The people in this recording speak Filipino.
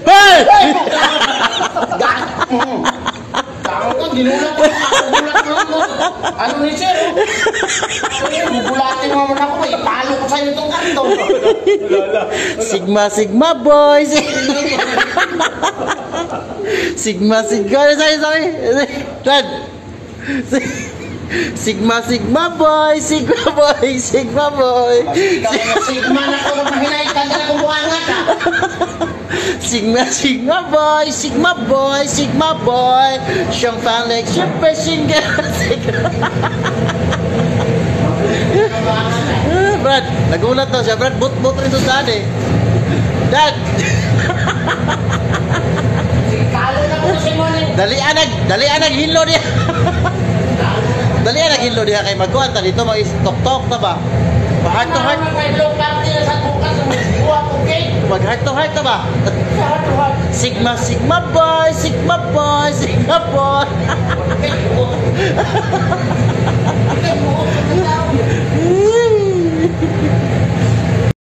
Hey! Tao ka, ginulat ko. Gulat mo. Ano ni sir? Gugulatin mo naman ako. Ipalo ko sa'yo itong kanto. Sigma, Sigma boy. Sigma, Sigma. Sorry. Dad. Sigma, Sigma boy. Sigma boy. Sigma boy. Sigma na ko. Mahinay ka na kung buwangat ka. Sigma, Sigma boy. Sigma boy. Sigma boy. Siyang fanlik. Siyang pressing girl. Brad, nagulat daw siya. Brad, but rin sa dad eh. Dad! Kalo na ko si Monin. Dalian naghilo niya. Dalian naghilo niya kay magkuhan. Dito mag-tok-tok na ba? Heart to heart. Mag heart to heart na ba? Sigma, Sigma boy. Sigma boy. Sigma boy.